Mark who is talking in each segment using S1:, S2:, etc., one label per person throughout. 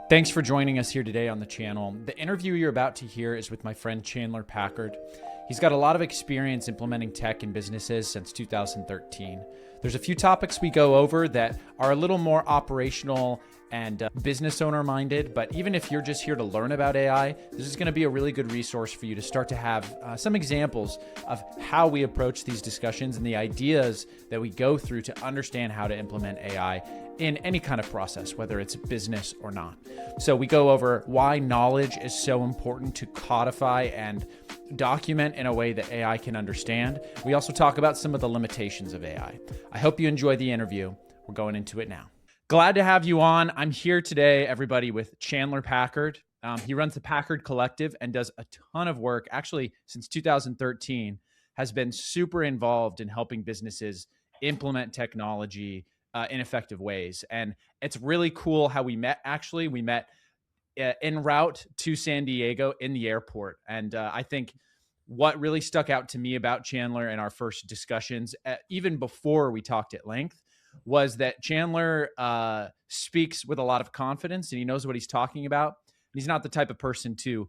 S1: Thanks for joining us here today on the channel. The interview you're about to hear is with my friend Chandler Packard. He's got a lot of experience implementing tech in businesses since 2013. There's a few topics we go over that are a little more operational and business owner minded, but even if you're just here to learn about AI, this is going to be a really good resource for you to start to have some examples of how we approach these discussions and the ideas that we go through to understand how to implement AI in any kind of process, whether it's business or not. So we go over why knowledge is so important to codify and document in a way that AI can understand. We also talk about some of the limitations of AI. I hope you enjoy the interview. We're going into it now. Glad to have you on. I'm here today, everybody, with Chandler Packard. He runs the Packard Collective and does a ton of work, actually since 2013, has been super involved in helping businesses implement technology in effective ways. And it's really cool how we met. Actually, we met en route to San Diego in the airport. And I think what really stuck out to me about Chandler in our first discussions, even before we talked at length, was that Chandler speaks with a lot of confidence and he knows what he's talking about. He's not the type of person to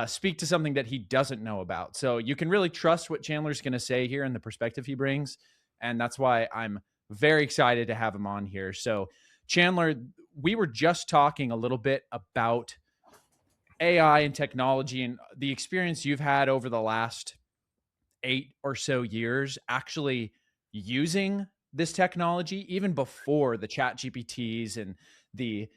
S1: speak to something that he doesn't know about. So you can really trust what Chandler's going to say here and the perspective he brings. And that's why I'm very excited to have him on here. So Chandler, we were just talking a little bit about AI and technology and the experience you've had over the last 8 or so years actually using this technology, even before the chat GPTs and the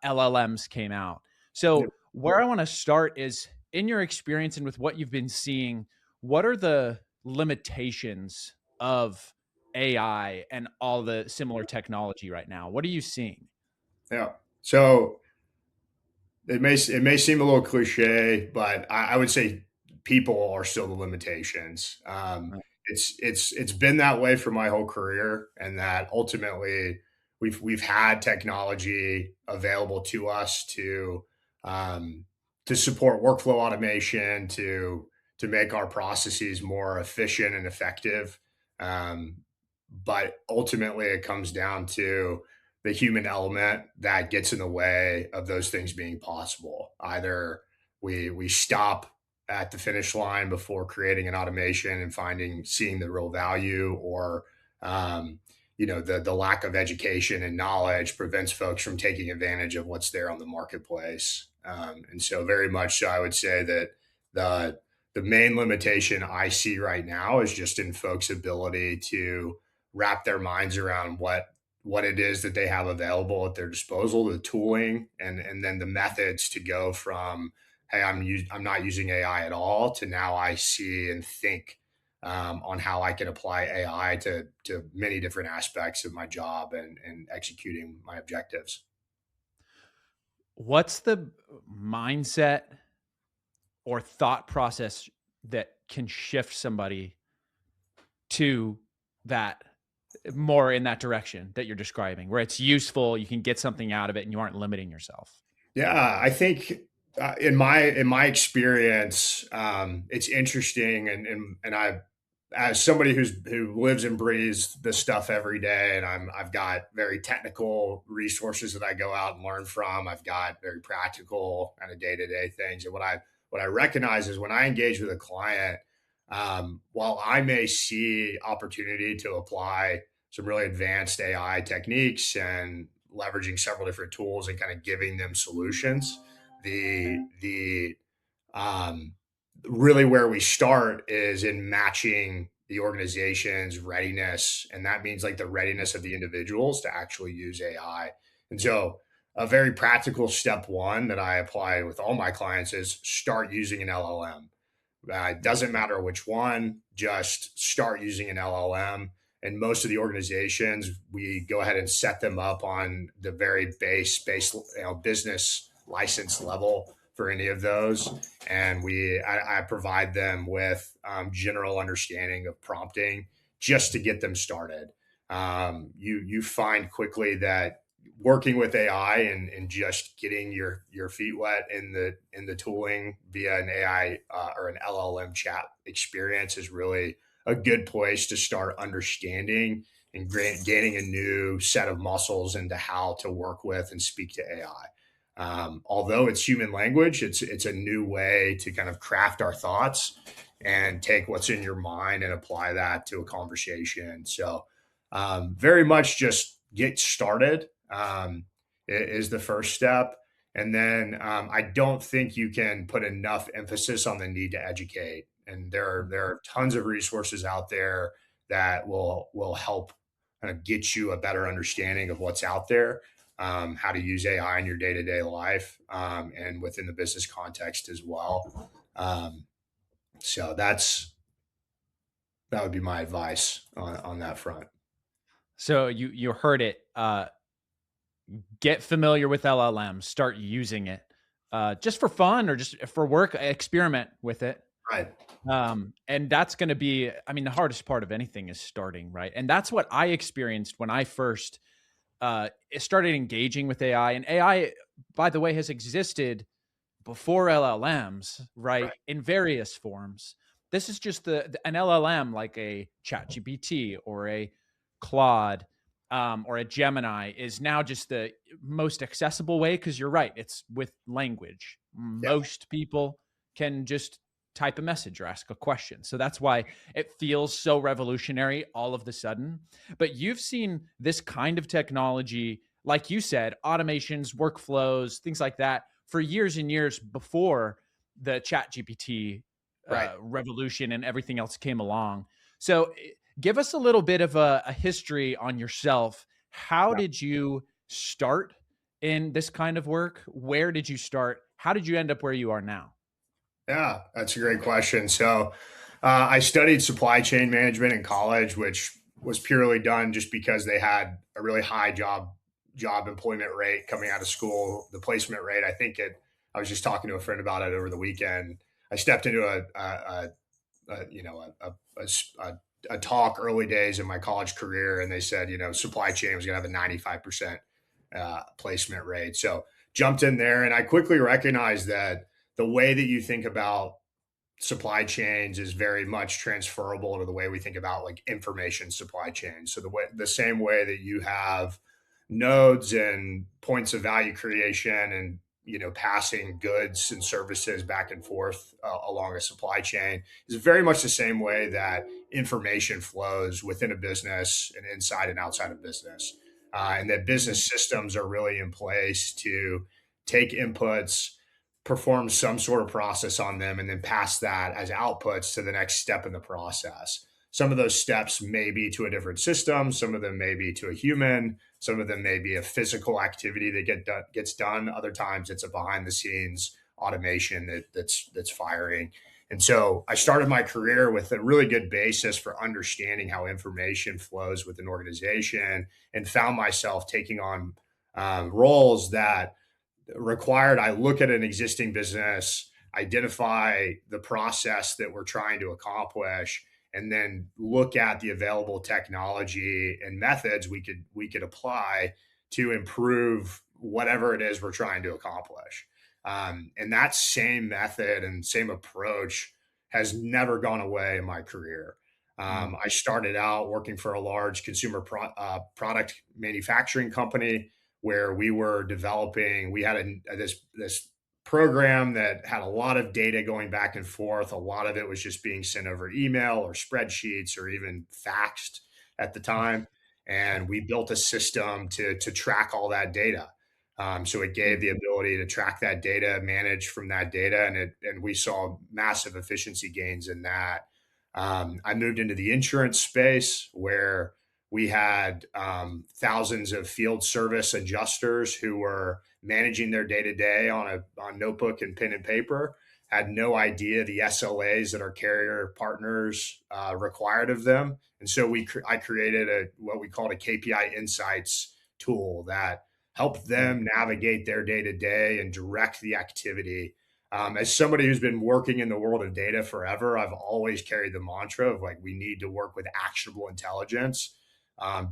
S1: LLMs came out. So where I want to start is in your experience and with what you've been seeing, what are the limitations of AI and all the similar technology right now? What are you seeing?
S2: Yeah. So it may seem a little cliche, but I would say people are still the limitations. It's been that way for my whole career, and that ultimately we've had technology available to us to support workflow automation, to make our processes more efficient and effective. Um, but ultimately, it comes down to the human element that gets in the way of those things being possible. Either we stop at the finish line before creating an automation and seeing the real value, or um, the lack of education and knowledge prevents folks from taking advantage of what's there on the marketplace. And so, very much so, I would say that the the main limitation I see right now is just in folks' ability to wrap their minds around what it is that they have available at their disposal, the tooling, and then the methods to go from, hey, I'm not using AI at all, to now I see and think on how I can apply AI to many different aspects of my job and executing my objectives.
S1: What's the mindset or thought process that can shift somebody to that more in that direction that you're describing, where it's useful, you can get something out of it, and you aren't limiting yourself?
S2: Yeah, I think in my experience, it's interesting, and I, as somebody who lives and breathes this stuff every day, and I've got very technical resources that I go out and learn from. I've got very practical kind of day to day things, and what I recognize is when I engage with a client, while I may see opportunity to apply some really advanced AI techniques and leveraging several different tools and kind of giving them solutions. The um, Really where we start is in matching the organization's readiness, and that means like the readiness of the individuals to actually use AI. And so, a very practical step one that I apply with all my clients is start using an LLM. It doesn't matter which one, just start using an LLM. And most of the organizations, we go ahead and set them up on the very base, business license level for any of those. And I provide them with general understanding of prompting just to get them started. You find quickly that working with AI and just getting your feet wet in the tooling via an AI or an LLM chat experience is really a good place to start understanding and gaining a new set of muscles into how to work with and speak to AI. Although it's human language, it's a new way to kind of craft our thoughts and take what's in your mind and apply that to a conversation. So, very much just get started is the first step. And then I don't think you can put enough emphasis on the need to educate. And there are tons of resources out there that will help kind of get you a better understanding of what's out there, how to use AI in your day to day life, and within the business context as well. So that would be my advice on that front.
S1: So you heard it. Get familiar with LLMs. Start using it, just for fun or just for work. Experiment with it.
S2: Right.
S1: And that's going to be, I mean, the hardest part of anything is starting, right? And that's what I experienced when I first started engaging with AI. And AI, by the way, has existed before LLMs, right?
S2: Right.
S1: In various forms. This is just an LLM like a ChatGPT or a Claude, or a Gemini is now just the most accessible way, because you're right, it's with language.
S2: Yeah.
S1: Most people can just type a message or ask a question. So that's why it feels so revolutionary all of the sudden. But you've seen this kind of technology, like you said, automations, workflows, things like that, for years and years before the Chat GPT
S2: Right.
S1: revolution and everything else came along. So give us a little bit of a history on yourself. How
S2: Yeah.
S1: did you start in this kind of work? Where did you start? How did you end up where you are now?
S2: Yeah, that's a great question. So, I studied supply chain management in college, which was purely done just because they had a really high job employment rate coming out of school. The placement rate, I think it. I was just talking to a friend about it over the weekend. I stepped into a talk early days in my college career, and they said, supply chain was going to have a 95% placement rate. So jumped in there, and I quickly recognized that the way that you think about supply chains is very much transferable to the way we think about like information supply chains. So the same way that you have nodes and points of value creation and passing goods and services back and forth along a supply chain is very much the same way that information flows within a business and inside and outside of business, and that business systems are really in place to take inputs, perform some sort of process on them, and then pass that as outputs to the next step in the process. Some of those steps may be to a different system, some of them may be to a human, some of them may be a physical activity that gets done. Other times it's a behind the scenes automation that's firing. And so I started my career with a really good basis for understanding how information flows with an organization, and found myself taking on roles that required I look at an existing business, identify the process that we're trying to accomplish, and then look at the available technology and methods we could apply to improve whatever it is we're trying to accomplish. And that same method and same approach has never gone away in my career.
S1: Mm.
S2: I started out working for a large consumer product manufacturing company where we were developing. We had this program that had a lot of data going back and forth. A lot of it was just being sent over email or spreadsheets or even faxed at the time. And we built a system to track all that data. So it gave
S1: Mm.
S2: the ability to track that data, manage from that data, and we saw massive efficiency gains in that. I moved into the insurance space where we had thousands of field service adjusters who were managing their day to day on notebook and pen and paper. Had no idea the SLAs that our carrier partners required of them, and so I created what we called a KPI insights tool that helped
S1: Mm.
S2: them navigate their day to day and direct the activity. As somebody who's been working in the world of data forever, I've always carried the mantra of like we need to work with actionable intelligence.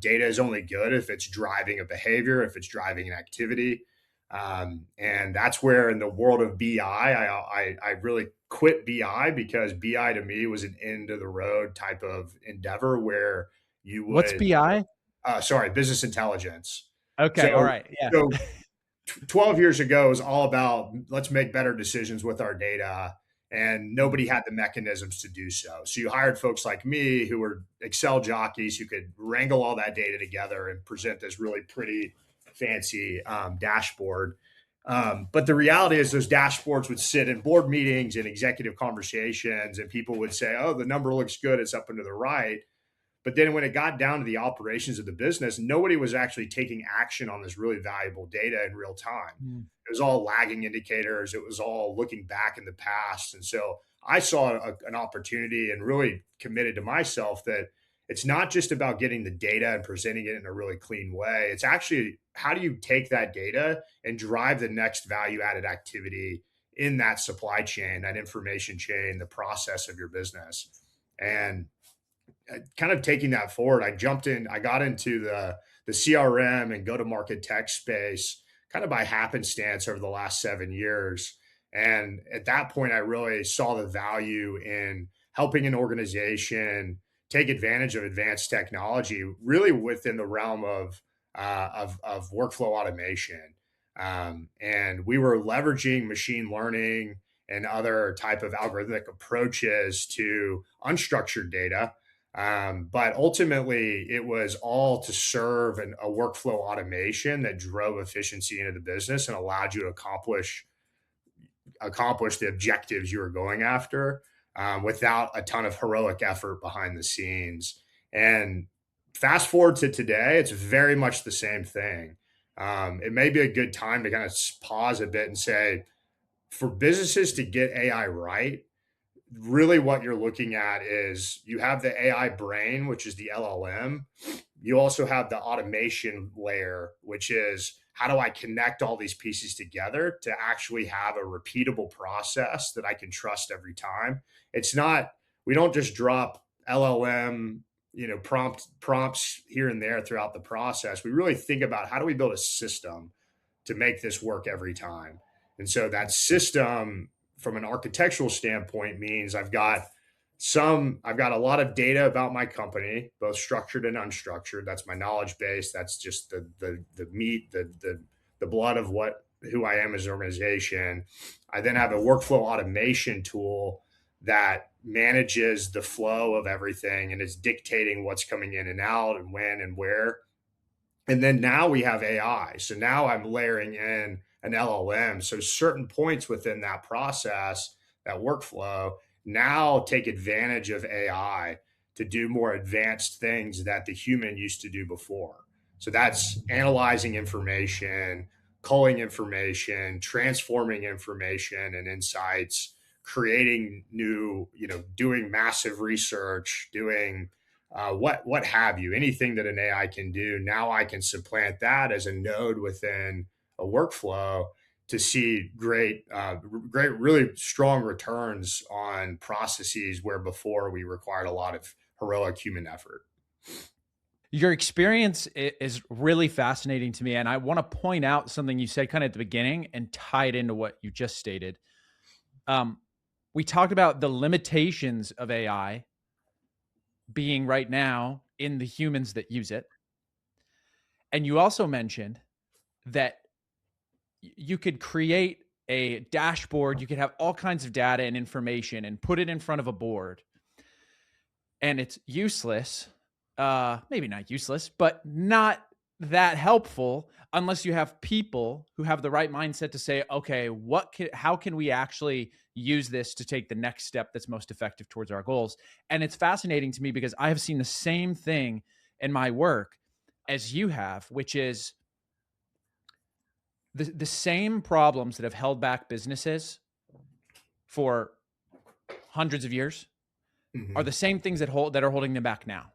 S2: Data is only good if it's driving a behavior, if it's driving an activity. And that's where in the world of BI, I really quit BI because BI to me was an end of the road type of endeavor where you
S1: What's
S2: would,
S1: BI?
S2: sorry, business intelligence.
S1: Okay, all
S2: So,
S1: right, yeah.
S2: so 12 years ago, it was all about let's make better decisions with our data, and nobody had the mechanisms to do so. So you hired folks like me who were Excel jockeys who could wrangle all that data together and present this really pretty, fancy dashboard. But the reality is, those dashboards would sit in board meetings and executive conversations, and people would say, "Oh, the number looks good; it's up and to the right." But then when it got down to the operations of the business, nobody was actually taking action on this really valuable data in real time.
S1: Mm.
S2: It was all lagging indicators. It was all looking back in the past. And so I saw an opportunity and really committed to myself that it's not just about getting the data and presenting it in a really clean way. It's actually, how do you take that data and drive the next value added activity in that supply chain, that information chain, the process of your business. And kind of taking that forward, I got into the CRM and go to market tech space kind of by happenstance over the last 7 years. And at that point, I really saw the value in helping an organization take advantage of advanced technology, really within the realm of workflow automation. And we were leveraging machine learning and other type of algorithmic approaches to unstructured data, but ultimately, it was all to serve a workflow automation that drove efficiency into the business and allowed you to accomplish the objectives you were going after, without a ton of heroic effort behind the scenes. And fast forward to today, it's very much the same thing. It may be a good time to kind of pause a bit and say, for businesses to get AI right, really what you're looking at is you have the AI brain, which is the LLM. You also have the automation layer, which is how do I connect all these pieces together to actually have a repeatable process that I can trust every time. It's not, we don't just drop LLM, prompts here and there throughout the process. We really think about how do we build a system to make this work every time. And so that system, from an architectural standpoint, means I've got a lot of data about my company, both structured and unstructured. That's my knowledge base. That's just the meat, the blood of who I am as an organization. I then have a workflow automation tool that manages the flow of everything and is dictating what's coming in and out and when and where. And then now we have AI. So now I'm layering in an LLM. So certain points within that process, that workflow, now take advantage of AI to do more advanced things that the human used to do before. So that's analyzing information, culling information, transforming information and insights, creating new, doing massive research, doing what have you, anything that an AI can do. Now I can supplant that as a node within a workflow to see great, really strong returns on processes where before we required a lot of heroic human effort.
S1: Your experience is really fascinating to me. And I want to point out something you said kind of at the beginning and tie it into what you just stated. We talked about the limitations of AI being right now in the humans that use it. And you also mentioned that you could create a dashboard, you could have all kinds of data and information and put it in front of a board. And it's useless, maybe not useless, but not that helpful unless you have people who have the right mindset to say, okay, how can we actually use this to take the next step that's most effective towards our goals? And it's fascinating to me because I have seen the same thing in my work as you have, which is the same problems that have held back businesses for hundreds of years are the same things that are holding them back now.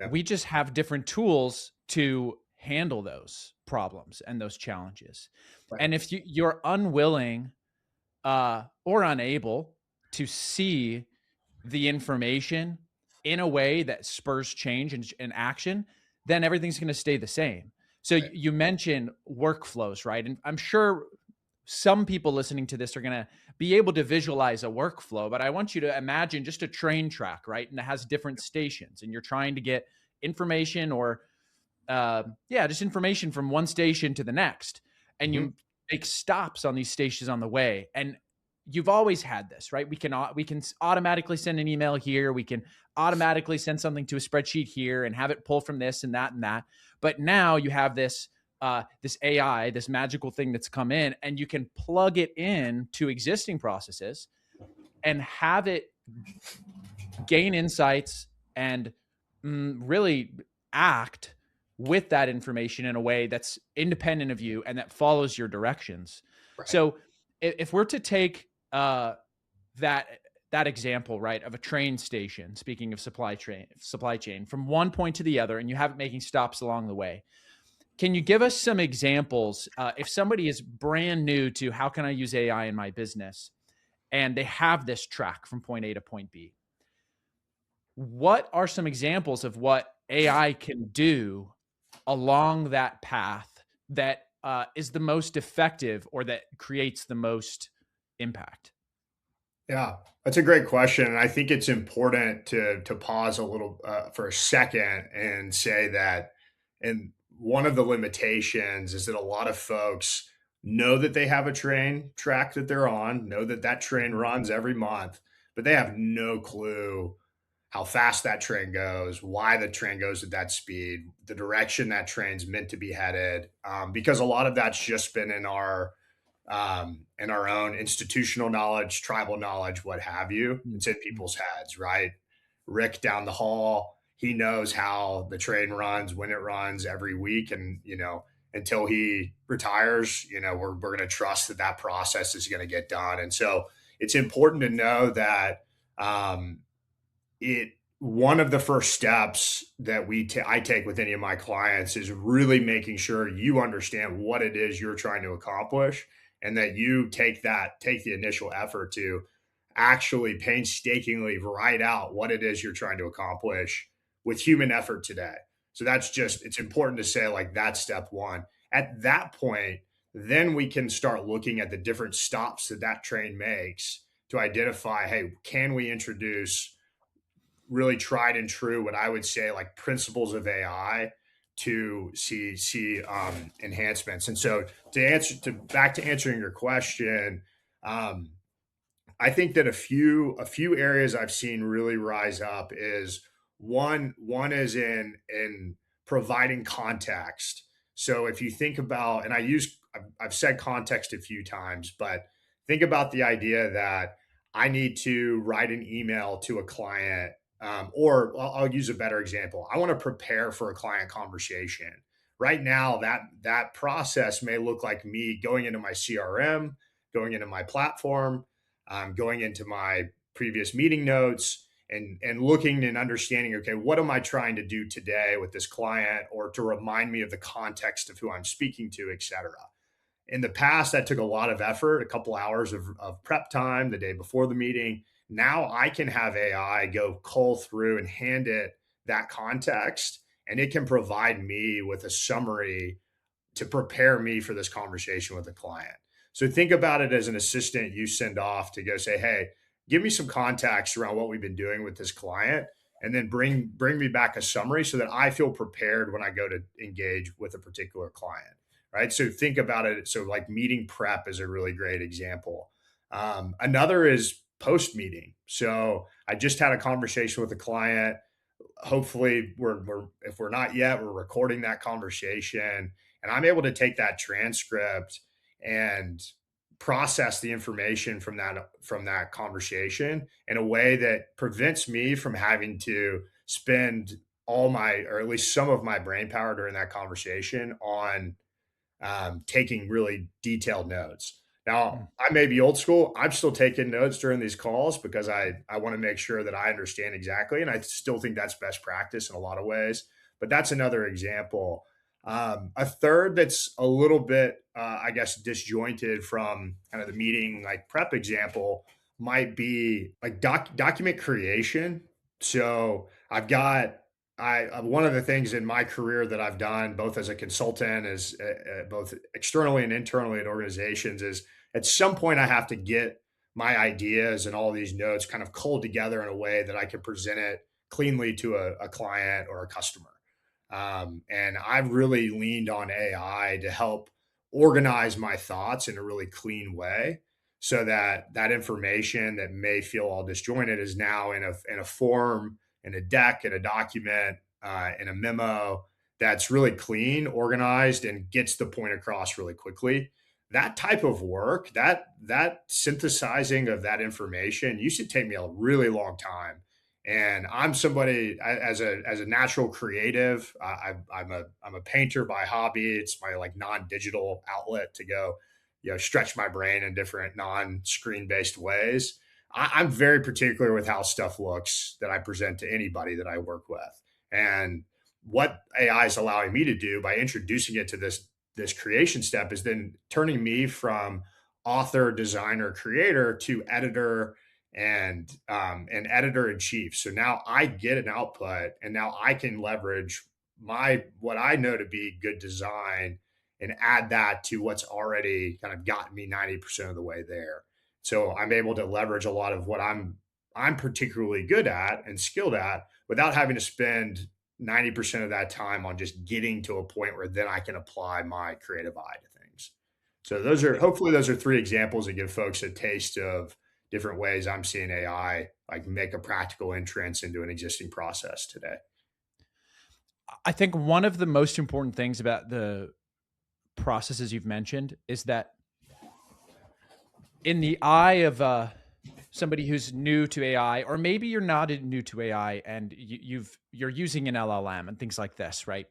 S1: Yeah. We just have different tools to handle those problems and those challenges. Right. And if you're unwilling or unable to see the information in a way that spurs change and action, then everything's going to stay the same. So right. You mentioned workflows, right? And I'm sure some people listening to this are going to be able to visualize a workflow, but I want you to imagine just a train track, right? And it has different stations and you're trying to get information or just information from one station to the next. and
S2: Mhm.
S1: you make stops on these stations on the way. And you've always had this, right? We can automatically send an email here. We can automatically send something to a spreadsheet here and have it pull from this and that and that. But now you have this AI, this magical thing that's come in, and you can plug it in to existing processes and have it gain insights and really act with that information in a way that's independent of you and that follows your directions.
S2: Right.
S1: So if we're to take that that example, right, of a train station, speaking of supply chain from one point to the other, and you have it making stops along the way, can you give us some examples? If somebody is brand new to how can I use AI in my business, and they have this track from point A to point B, what are some examples of what AI can do along that path that is the most effective or that creates the most impact?
S2: Yeah, that's a great question, and I think it's important to pause a little for a second and say that, and one of the limitations is that a lot of folks know that they have a train track that they're on, know that that train
S1: Mhm.
S2: runs every month, but they have no clue how fast that train goes, why the train goes at that speed, the direction that train's meant to be headed, because a lot of that's just been in our own institutional knowledge, tribal knowledge, what have you.
S1: Mm,
S2: It's in
S1: mm,
S2: people's heads, right? Rick down the hall, he knows how the train runs, when it runs every week. And, until he retires, we're going to trust that that process is going to get done. And so it's important to know that um, it one of the first steps that I take with any of my clients is really making sure you understand what it is you're trying to accomplish, and that you take the initial effort to actually painstakingly write out what it is you're trying to accomplish with human effort today. So it's important to say, like, that's step one. At that point, then we can start looking at the different stops that that train makes to identify, hey, can we introduce really tried and true, what I would say, like, principles of AI to see enhancements. And so, to back to answering your question, um, I think that a few areas I've seen really rise up is one is in providing context. So if you think about, and I've said context a few times, but think about the idea that I need to write an email to a client, or I'll use a better example. I want to prepare for a client conversation. Right now, that process may look like me going into my CRM, going into my platform, going into my previous meeting notes, and looking and understanding, okay, what am I trying to do today with this client, or to remind me of the context of who I'm speaking to, etc. In the past, that took a lot of effort, a couple hours of prep time the day before the meeting. Now I can have AI go cull through and hand it that context, and it can provide me with a summary to prepare me for this conversation with a client. So think about it as an assistant you send off to go say, "Hey, give me some context around what we've been doing with this client, and then bring me back a summary so that I feel prepared when I go to engage with a particular client." Right? So think about it. So, like, meeting prep is a really great example. Another is post meeting. So I just had a conversation with a client. Hopefully, we're if we're not yet, we're recording that conversation, and I'm able to take that transcript and process the information from that conversation in a way that prevents me from having to spend all my, or at least some of my, brain power during that conversation on taking really detailed notes. Now,
S1: mm.
S2: I may be old school. I'm still taking notes during these calls because I want to make sure that I understand exactly, and I still think that's best practice in a lot of ways. But that's another example. A third that's a little bit, I guess, disjointed from kind of the meeting, like, prep example, might be like document creation. So one of the things in my career that I've done, both as a consultant, as both externally and internally at organizations, is at some point I have to get my ideas and all these notes kind of culled together in a way that I can present it cleanly to a client or a customer. And I've really leaned on AI to help organize my thoughts in a really clean way so that that information that may feel all disjointed is now in a form, in a deck, in a document, in a memo that's really clean, organized, and gets the point across really quickly. That type of work, that synthesizing of that information used to take me a really long time. And I'm somebody as a natural creative. I'm a painter by hobby. It's my like non-digital outlet to go, stretch my brain in different non-screen based ways. I'm very particular with how stuff looks that I present to anybody that I work with. And what AI is allowing me to do by introducing it to this creation step is then turning me from author, designer, creator to editor and editor in chief. So now I get an output, and now I can leverage my what I know to be good design and add that to what's already kind of gotten me 90% of the way there. So I'm able to leverage a lot of what I'm particularly good at and skilled at without having to spend 90% of that time on just getting to a point where then I can apply my creative eye to things. So those are three examples that give folks a taste of different ways I'm seeing AI like make a practical entrance into an existing process today.
S1: I think one of the most important things about the processes you've mentioned is that in the eye of somebody who's new to AI, or maybe you're not new to AI and you're using an LLM and things like this, right?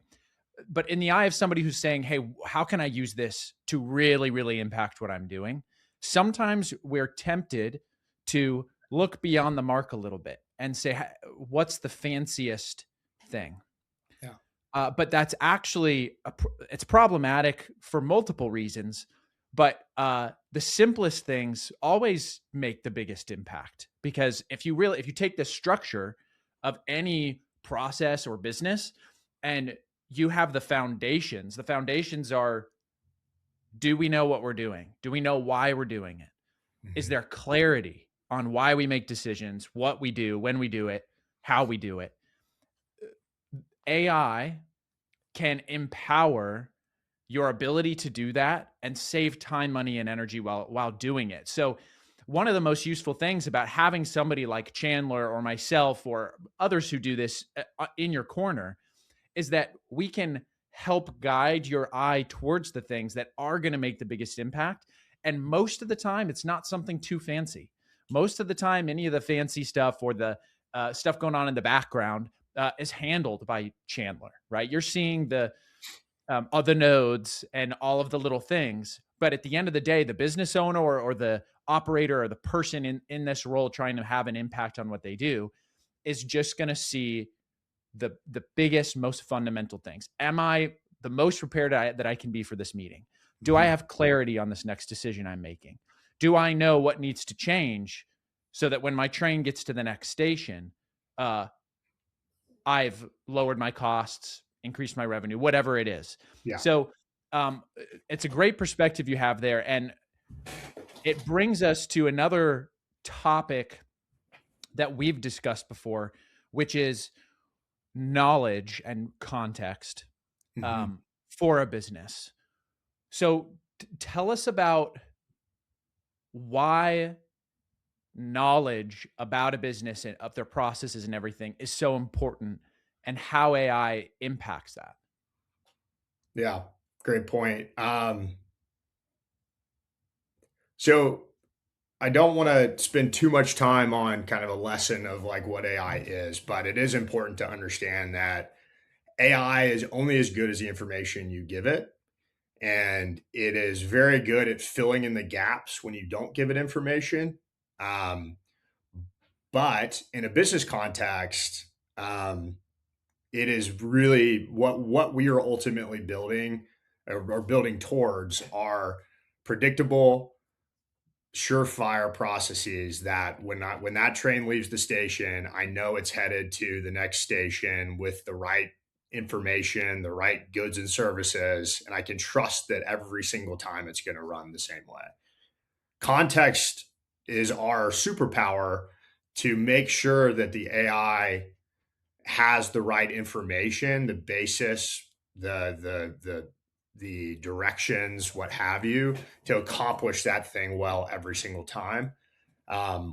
S1: But in the eye of somebody who's saying, "Hey, how can I use this to really, really impact what I'm doing?" Sometimes we're tempted to look beyond the mark a little bit and say, "What's the fanciest thing?"
S2: Yeah.
S1: But that's actually it's problematic for multiple reasons. But the simplest things always make the biggest impact, because if you take the structure of any process or business and you have the foundations are: do we know what we're doing? Do we know why we're doing it? Is
S2: Mhm.
S1: there clarity on why we make decisions, what we do, when we do it, how we do it? AI can empower your ability to do that and save time, money, and energy while doing it. So one of the most useful things about having somebody like Chandler or myself or others who do this in your corner is that we can help guide your eye towards the things that are going to make the biggest impact. And most of the time, it's not something too fancy. Most of the time, any of the fancy stuff or the stuff going on in the background is handled by Chandler, right? You're seeing the other nodes and all of the little things. But at the end of the day, the business owner or the operator or the person in this role trying to have an impact on what they do is just going to see the biggest, most fundamental things. Am I the most prepared that I can be for this meeting? Do I
S2: Mhm.
S1: have clarity on this next decision I'm making? Do I know what needs to change so that when my train gets to the next station, uh, I've lowered my costs, increased my revenue, whatever it is.
S2: Yeah.
S1: So it's a great perspective you have there. And it brings us to another topic that we've discussed before, which is knowledge and context
S2: Mhm.
S1: for a business. So tell us about why knowledge about a business and of their processes and everything is so important, and how AI impacts that.
S2: Yeah. Great point. So I don't want to spend too much time on kind of a lesson of like what AI is, but it is important to understand that AI is only as good as the information you give it. And it is very good at filling in the gaps when you don't give it information. Um, but in a business context, it is really what we are ultimately building or building towards are predictable, surefire processes that when that train leaves the station, I know it's headed to the next station with the right information, the right goods and services, and I can trust that every single time it's going to run the same way. Context is our superpower to make sure that the AI has the right information, the basis, the the directions, what have you, to accomplish that thing well every single time.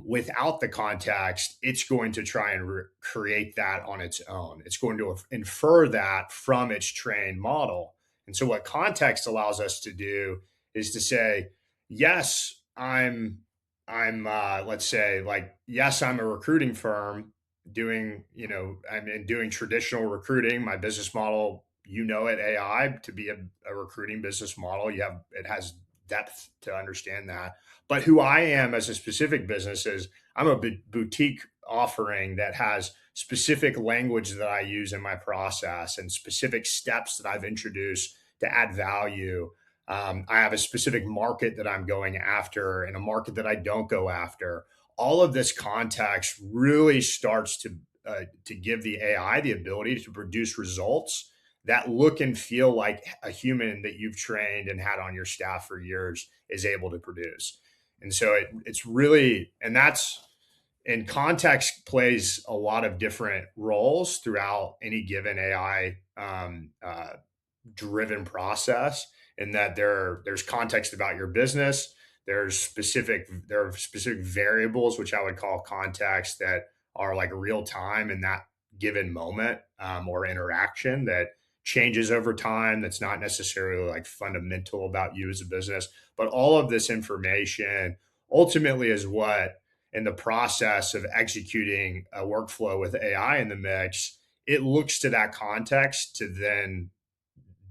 S2: Without the context, it's going to try and create that on its own. It's going to infer that from its trained model. And so, what context allows us to do is to say, yes, let's say, like, yes, I'm a recruiting firm doing, I'm doing traditional recruiting. My business model, AI to be a recruiting business model. It has depth to understand that. But who I am as a specific business is I'm a boutique offering that has specific language that I use in my process and specific steps that I've introduced to add value. I have a specific market that I'm going after and a market that I don't go after. All of this context really starts to give the AI the ability to produce results that look and feel like a human that you've trained and had on your staff for years is able to produce. And so it's really, and context plays a lot of different roles throughout any given AI driven process, in that there's context about your business. There are specific variables, which I would call context, that are like real time in that given moment, or interaction that changes over time. That's not necessarily like fundamental about you as a business, but all of this information ultimately is what, in the process of executing a workflow with AI in the mix, it looks to that context to then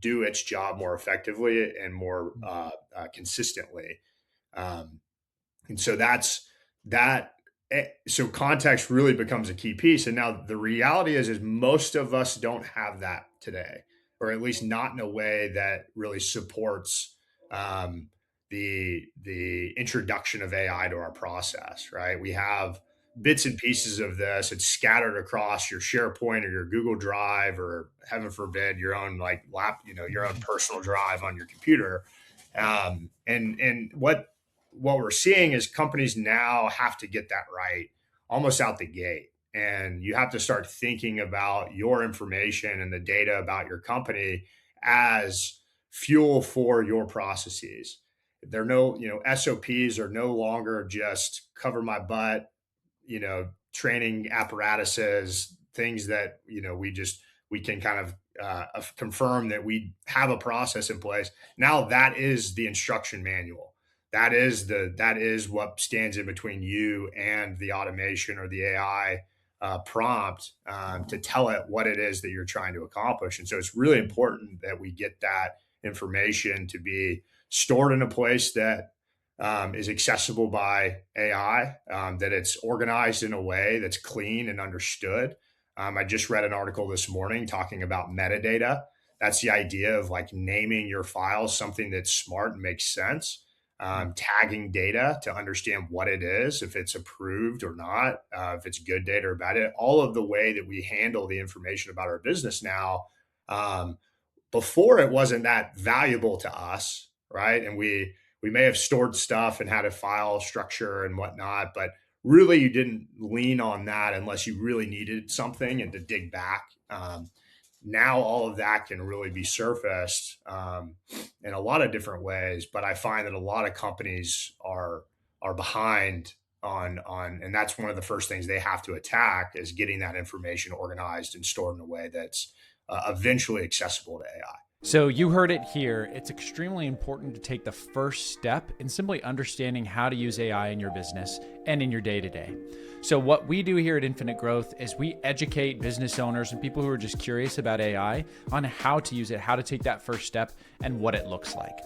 S2: do its job more effectively and more consistently. Um, and so that's that. So context really becomes a key piece. And now the reality is most of us don't have that today, or at least not in a way that really supports the introduction of AI to our process. Right? We have bits and pieces of this. It's scattered across your SharePoint or your Google Drive, or heaven forbid, your own your own personal drive on your computer. And what we're seeing is companies now have to get that right almost out the gate. And you have to start thinking about your information and the data about your company as fuel for your processes. SOPs are no longer just cover my butt, training apparatuses, things that, we can kind of confirm that we have a process in place. Now that is the instruction manual. That is what stands in between you and the automation or the AI prompt, to tell it what it is that you're trying to accomplish. And so it's really important that we get that information to be stored in a place that is accessible by AI, that it's organized in a way that's clean and understood. I just read an article this morning talking about metadata. That's the idea of like naming your files something that's smart and makes sense. Tagging data to understand what it is, if it's approved or not, if it's good data or bad data. All of the way that we handle the information about our business now. Before, it wasn't that valuable to us, right? And we may have stored stuff and had a file structure and whatnot, but really you didn't lean on that unless you really needed something and to dig back. Now all of that can really be surfaced in a lot of different ways, but I find that a lot of companies are behind on, and that's one of the first things they have to attack, is getting that information organized and stored in a way that's eventually accessible to AI.
S1: So you heard it here. It's extremely important to take the first step in simply understanding how to use AI in your business and in your day-to-day. So what we do here at Infinite Growth is we educate business owners and people who are just curious about AI on how to use it, how to take that first step, and what it looks like.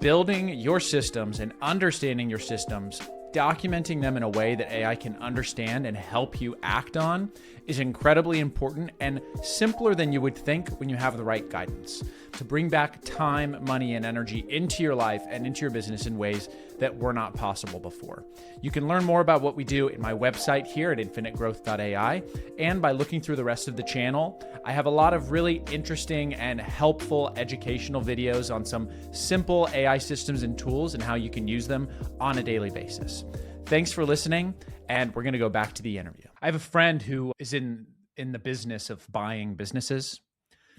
S1: Building your systems and understanding your systems, documenting them in a way that AI can understand and help you act on, is incredibly important and simpler than you would think when you have the right guidance to bring back time, money, and energy into your life and into your business in ways that were not possible before. You can learn more about what we do in my website here at infinitegrowth.ai, and by looking through the rest of the channel. I have a lot of really interesting and helpful educational videos on some simple AI systems and tools and how you can use them on a daily basis. Thanks for listening, and we're going to go back to the interview. I have a friend who is in the business of buying businesses.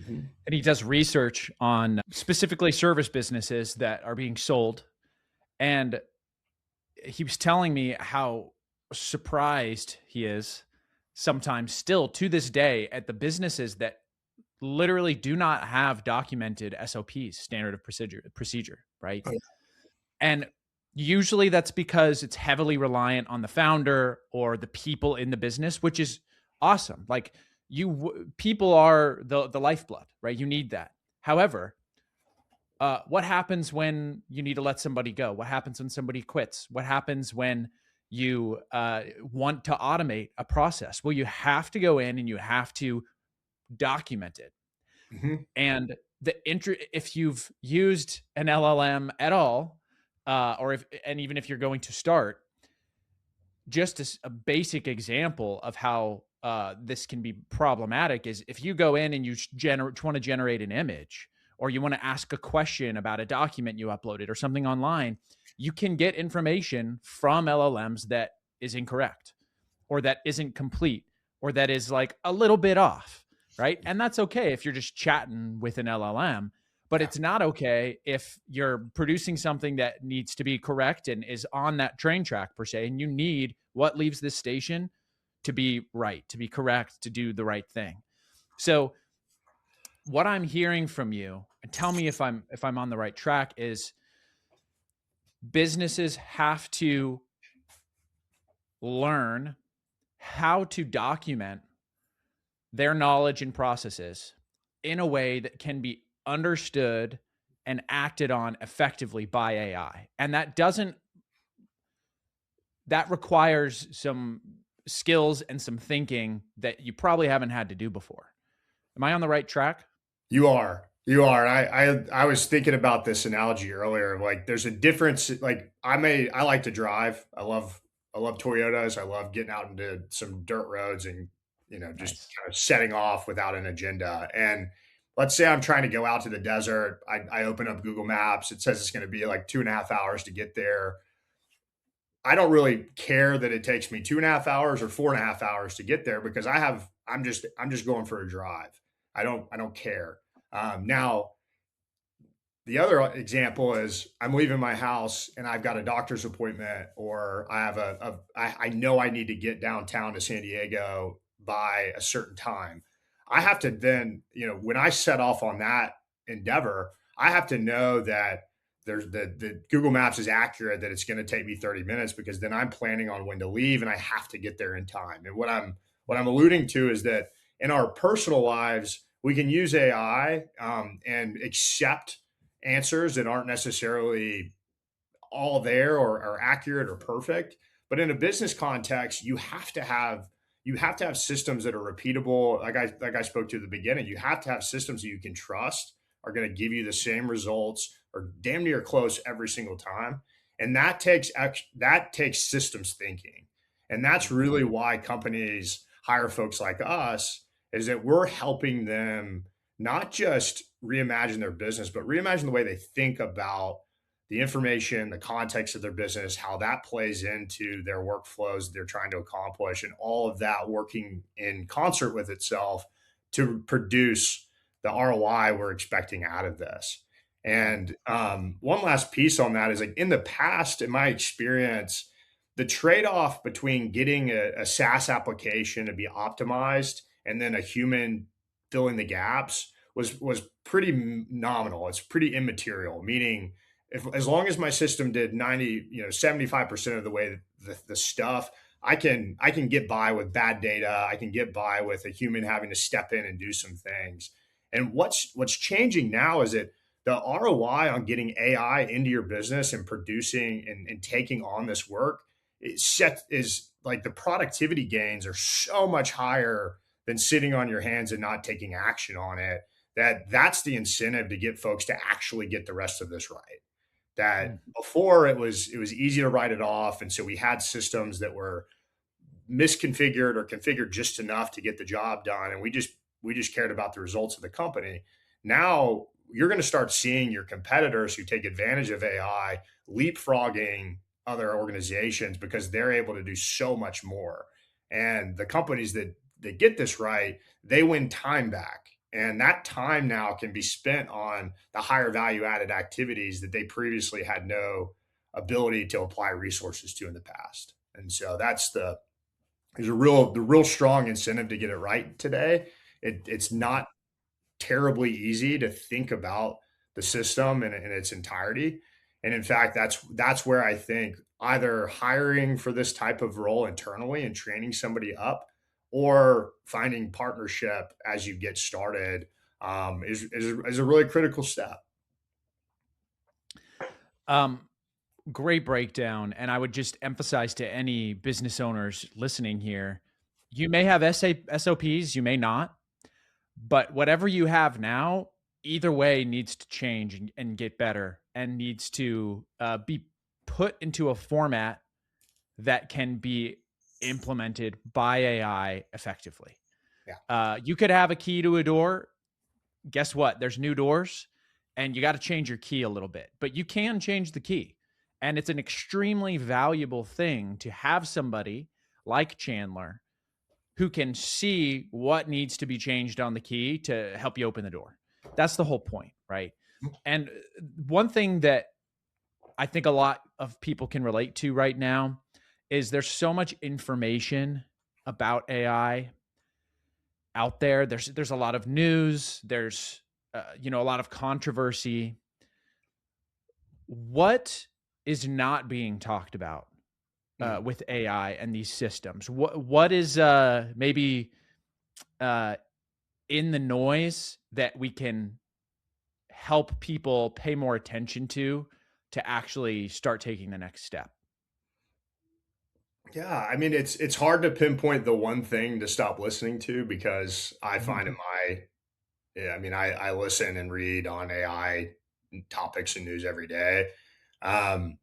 S2: Mhm.
S1: and he does research on specifically service businesses that are being sold. And he was telling me how surprised he is sometimes still to this day at the businesses that literally do not have documented SOPs, standard of procedure, right?
S2: Oh,
S1: And usually that's because it's heavily reliant on the founder or the people in the business, which is awesome. Like people are the lifeblood, right? You need that. However, what happens when you need to let somebody go? What happens when somebody quits? What happens when you want to automate a process? Well, you have to go in and you have to document it.
S2: mhm.
S1: And if you've used an LLM at all, and even if you're going to start, just a basic example of how this can be problematic is if you go in and you want to generate an image, or you want to ask a question about a document you uploaded or something online, you can get information from LLMs that is incorrect, or that isn't complete, or that is like a little bit off, right? And that's okay if you're just chatting with an LLM, but
S2: Yeah.
S1: it's not okay if you're producing something that needs to be correct and is on that train track per se, and you need what leaves this station to be right, to be correct, to do the right thing. So what I'm hearing from you, and tell me if I'm on the right track, is businesses have to learn how to document their knowledge and processes in a way that can be understood and acted on effectively by AI. And that requires some skills and some thinking that you probably haven't had to do before. Am I on the right track?
S2: You are. You are. I was thinking about this analogy earlier. Like there's a difference. Like I like to drive. I love Toyotas. I love getting out into some dirt roads and just
S1: Nice.
S2: kind of setting off without an agenda. And let's say I'm trying to go out to the desert. I open up Google Maps. It says it's going to be like 2.5 hours to get there. I don't really care that it takes me 2.5 hours or 4.5 hours to get there because I'm just going for a drive. I don't care. Now, the other example is I'm leaving my house and I've got a doctor's appointment, or I have I know I need to get downtown to San Diego by a certain time. I have to then, when I set off on that endeavor, I have to know that the Google Maps is accurate, that it's going to take me 30 minutes, because then I'm planning on when to leave and I have to get there in time. And what I'm alluding to is that in our personal lives, we can use AI and accept answers that aren't necessarily all there or accurate or perfect. But in a business context, you have to have systems that are repeatable. Like I spoke to at the beginning, you have to have systems that you can trust are going to give you the same results or damn near close every single time. And that takes systems thinking. And that's really why companies hire folks like us, is that we're helping them not just reimagine their business, but reimagine the way they think about the information, the context of their business, how that plays into their workflows they're trying to accomplish, and all of that working in concert with itself to produce the ROI we're expecting out of this. And one last piece on that is, like, in the past, in my experience, the trade-off between getting a SaaS application to be optimized and then a human filling the gaps was pretty nominal. It's pretty immaterial, meaning if as long as my system did 75% of the way the stuff, I can get by with bad data. I can get by with a human having to step in and do some things. And what's changing now is that the ROI on getting AI into your business and producing and taking on this work is like, the productivity gains are so much higher than sitting on your hands and not taking action on it, that's the incentive to get folks to actually get the rest of this right. That
S1: Mm.
S2: before it was easy to write it off, and so we had systems that were misconfigured or configured just enough to get the job done, and we just cared about the results of the company. Now you're going to start seeing your competitors who take advantage of AI leapfrogging other organizations because they're able to do so much more. And the companies that get this right, they win time back. And that time now can be spent on the higher value added activities that they previously had no ability to apply resources to in the past. And so there's the real strong incentive to get it right today. It's not terribly easy to think about the system in its entirety. And in fact, that's where I think either hiring for this type of role internally and training somebody up, or finding partnership as you get started, is a really critical step.
S1: Um, Great breakdown. And I would just emphasize to any business owners listening here, you may have SOPs, you may not, but whatever you have now, either way needs to change and get better, and needs to be put into a format that can be implemented by AI effectively.
S2: Yeah.
S1: You could have a key to a door. Guess what? There's new doors, and you got to change your key a little bit, but you can change the key. And it's an extremely valuable thing to have somebody like Chandler who can see what needs to be changed on the key to help you open the door. That's the whole point, right? And one thing that I think a lot of people can relate to right now is there's so much information about AI out there. There's a lot of news. There's a lot of controversy. What is not being talked about with AI and these systems? What is maybe in the noise that we can help people pay more attention to actually start taking the next step?
S2: Yeah, I mean, it's hard to pinpoint the one thing to stop listening to, because I find in
S1: Mhm.
S2: my yeah, I mean, I listen and read on AI topics and news every day. Um,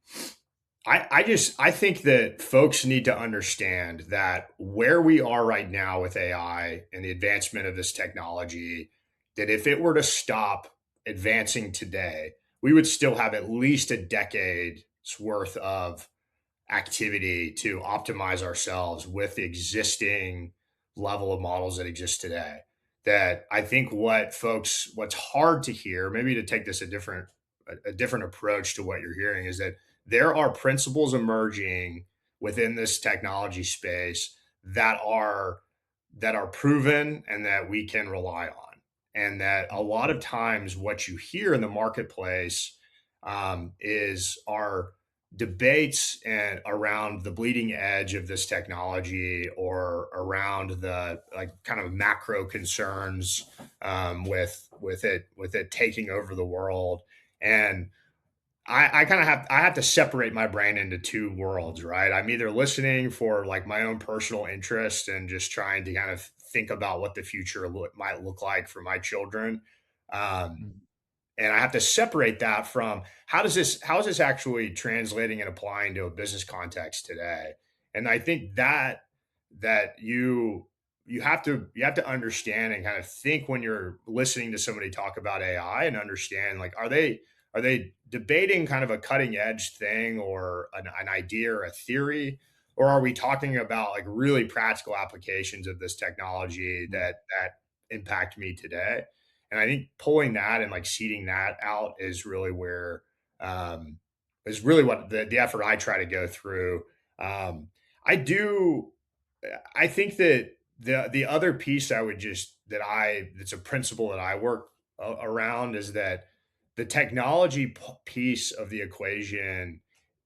S2: I think that folks need to understand that where we are right now with AI and the advancement of this technology, that if it were to stop advancing today, we would still have at least a decade's worth of activity to optimize ourselves with the existing level of models that exist today. That I think what's hard to hear, maybe to take this a different approach to what you're hearing, is that there are principles emerging within this technology space that are proven and that we can rely on. And that a lot of times what you hear in the marketplace, are debates and around the bleeding edge of this technology, or around the like kind of macro concerns, with it taking over the world. And I kind of have to separate my brain into two worlds, right? I'm either listening for like my own personal interest and just trying to kind of think about what the future might look like for my children. Um,
S1: Mhm.
S2: and I have to separate that from how is this actually translating and applying to a business context today? And I think that you have to understand and kind of think when you're listening to somebody talk about AI, and understand, like, are they debating kind of a cutting edge thing, or an idea or a theory, or are we talking about like really practical applications of this technology that impact me today? And I think pulling that and like seeding that out um, is really what the effort I try to go through. Um, I do. I think that the other piece I would just that I that's a principle that I work around, is that the technology piece of the equation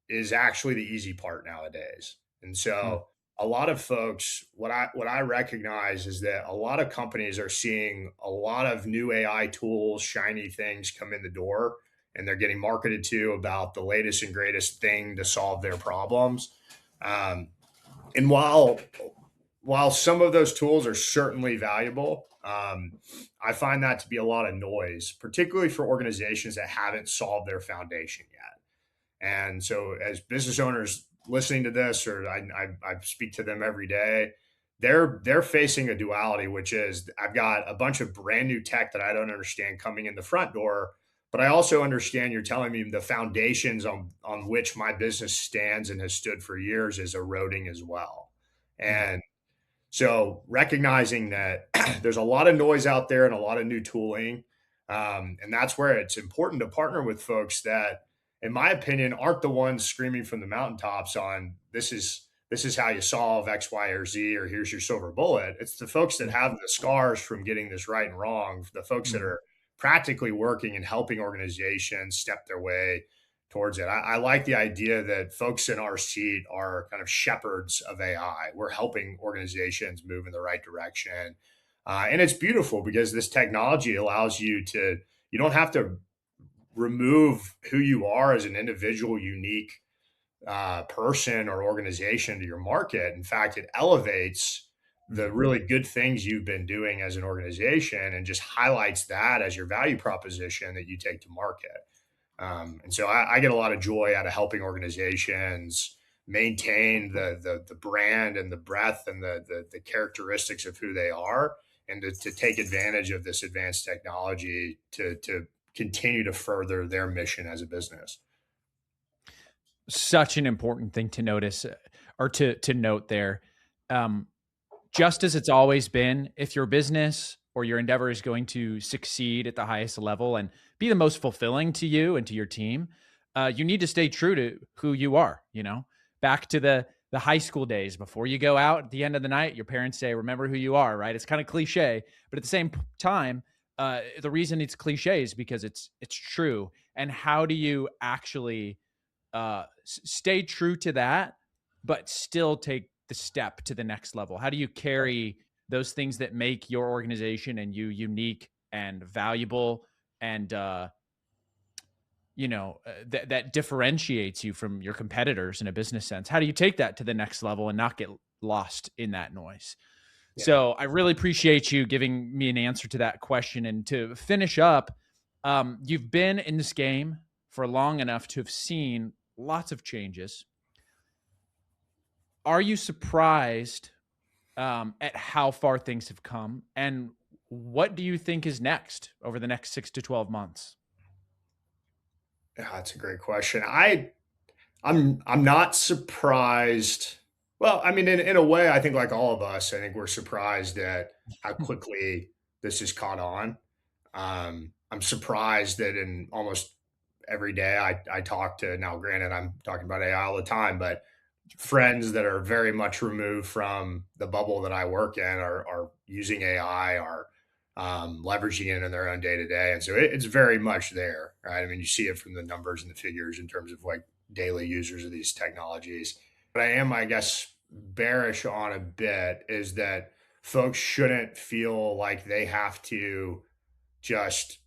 S2: is actually the easy part nowadays. And
S1: Mm.
S2: so a lot of folks, what I recognize is that a lot of companies are seeing a lot of new AI tools, shiny things come in the door, and they're getting marketed to about the latest and greatest thing to solve their problems. Um, and while some of those tools are certainly valuable, I find that to be a lot of noise, particularly for organizations that haven't solved their foundation yet. And so, as business owners listening to this, or I speak to them every day, they're facing a duality, which is I've got a bunch of brand new tech that I don't understand coming in the front door, but I also understand you're telling me the foundations on which my business stands and has stood for years is eroding as well.
S1: Mm.
S2: And So recognizing that there's a lot of noise out there and a lot of new tooling, and that's where it's important to partner with folks that, in my opinion, aren't the ones screaming from the mountaintops on this is how you solve X, Y, or Z, or here's your silver bullet. It's the folks that have the scars from getting this right and wrong, the folks that
S1: Mhm.
S2: are practically working and helping organizations step their way towards it. I like the idea that folks in our seat are kind of shepherds of AI. We're helping organizations move in the right direction. And it's beautiful because this technology allows you don't have to remove who you are as an individual, unique person or organization to your market. In fact, it elevates the
S1: Mhm.
S2: really good things you've been doing as an organization and just highlights that as your value proposition that you take to market. And so I get a lot of joy out of helping organizations maintain the brand and the breadth and the characteristics of who they are, and to take advantage of this advanced technology to continue to further their mission as a business.
S1: Such an important thing to notice, or to note there. Um, just as it's always been, if your business or your endeavor is going to succeed at the highest level and be the most fulfilling to you and to your team, you need to stay true to who you are. Back to the high school days, before you go out at the end of the night, your parents say, "Remember who you are." Right? It's kind of cliche, but at the same time, the reason it's cliche is because it's true. And how do you actually stay true to that, but still take the step to the next level? How do you carry those things that make your organization and you unique and valuable, and that differentiates you from your competitors in a business sense? How do you take that to the next level and not get lost in that noise?
S2: Yeah.
S1: So I really appreciate you giving me an answer to that question. And to finish up, you've been in this game for long enough to have seen lots of changes. Are you surprised at how far things have come? And what do you think is next over the next 6 to 12 months?
S2: Yeah, that's a great question. I'm not surprised. Well, I mean, in a way, I think like all of us, I think we're surprised at how quickly this has caught on. I'm surprised that in almost every day I talk to, now granted, I'm talking about AI all the time, but friends that are very much removed from the bubble that I work in are using AI, are leveraging it in their own day to day. And so it's very much there, right? I mean, you see it from the numbers and the figures in terms of like daily users of these technologies. But I am, I guess, bearish on a bit is that folks shouldn't feel like they have to just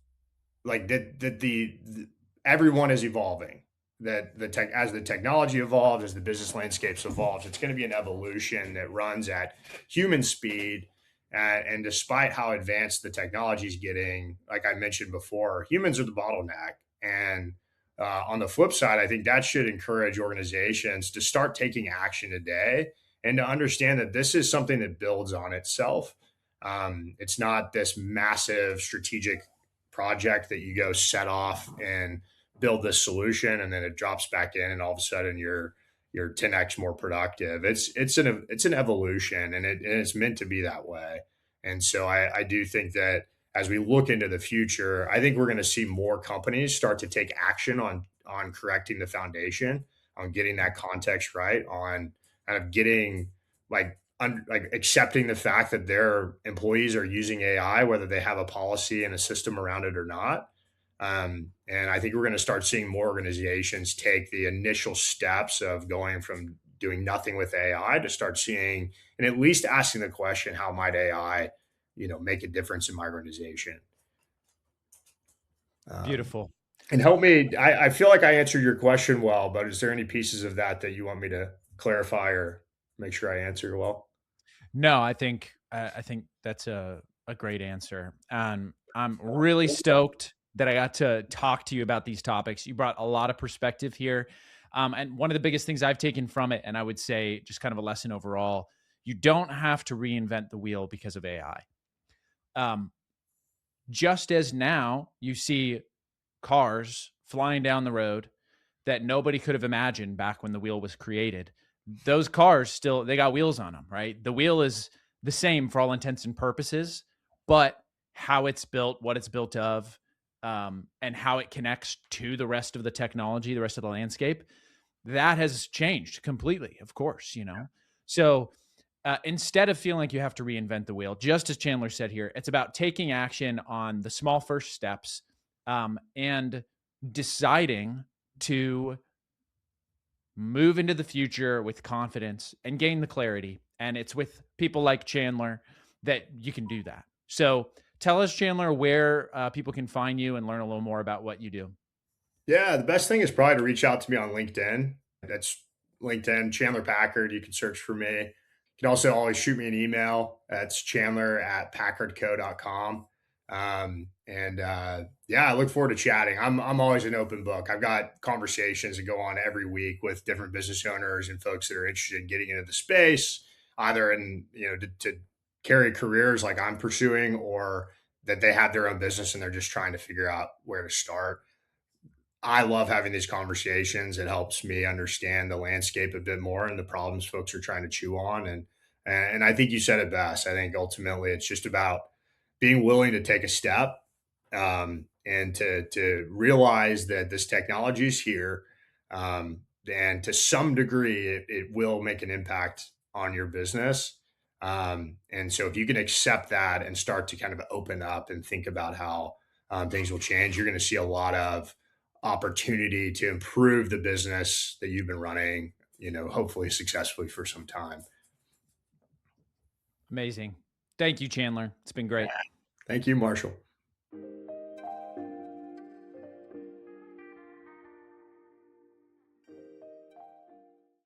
S2: like the everyone is evolving, that the tech, as the technology evolves, as the business landscapes evolves, it's going to be an evolution that runs at human speed. And despite how advanced the technology is getting, like I mentioned before, humans are the bottleneck. And on the flip side, I think that should encourage organizations to start taking action today and to understand that this is something that builds on itself. It's not this massive strategic project that you go set off and build this solution, and then it drops back in, and all of a sudden you're 10x more productive. It's an evolution, and it's meant to be that way. And so I do think that as we look into the future, I think we're going to see more companies start to take action on correcting the foundation, on getting that context right, on kind of getting like like accepting the fact that their employees are using AI, whether they have a policy and a system around it or not. And I think we're going to start seeing more organizations take the initial steps of going from doing nothing with AI to start seeing and at least asking the question, how might AI, make a difference in my organization? Um,
S1: Beautiful.
S2: and help me. I feel like I answered your question well, but is there any pieces of that that you want me to clarify or make sure I answered well?
S1: No, I think that's a great answer. And I'm really stoked that I got to talk to you about these topics. You brought a lot of perspective here. And one of the biggest things I've taken from it, and I would say just kind of a lesson overall, you don't have to reinvent the wheel because of AI. Um, just as now you see cars flying down the road that nobody could have imagined back when the wheel was created. Those cars still, they got wheels on them, right? The wheel is the same for all intents and purposes, but how it's built, what it's built of, and how it connects to the rest of the technology, the rest of the landscape, that has changed completely, of course, you know? So instead of feeling like you have to reinvent the wheel, just as Chandler said here, it's about taking action on the small first steps, and deciding to move into the future with confidence and gain the clarity. And it's with people like Chandler that you can do that. So tell us, Chandler, where people can find you and learn a little more about what you do.
S2: Yeah, the best thing is probably to reach out to me on LinkedIn. That's LinkedIn, Chandler Packard. You can search for me. You can also always shoot me an email. That's Chandler at packardco.com. Yeah, I look forward to chatting. I'm always an open book. I've got conversations that go on every week with different business owners and folks that are interested in getting into the space, either in, to carry careers like I'm pursuing, or that they have their own business and they're just trying to figure out where to start. I love having these conversations. It helps me understand the landscape a bit more and the problems folks are trying to chew on. And I think you said it best. I think ultimately it's just about being willing to take a step, and to realize that this technology is here, and to some degree it will make an impact on your business. And so if you can accept that and start to kind of open up and think about how things will change, you're going to see a lot of opportunity to improve the business that you've been running, hopefully successfully for some time.
S1: Amazing. Thank you, Chandler. It's been great.
S2: Thank you, Marshall.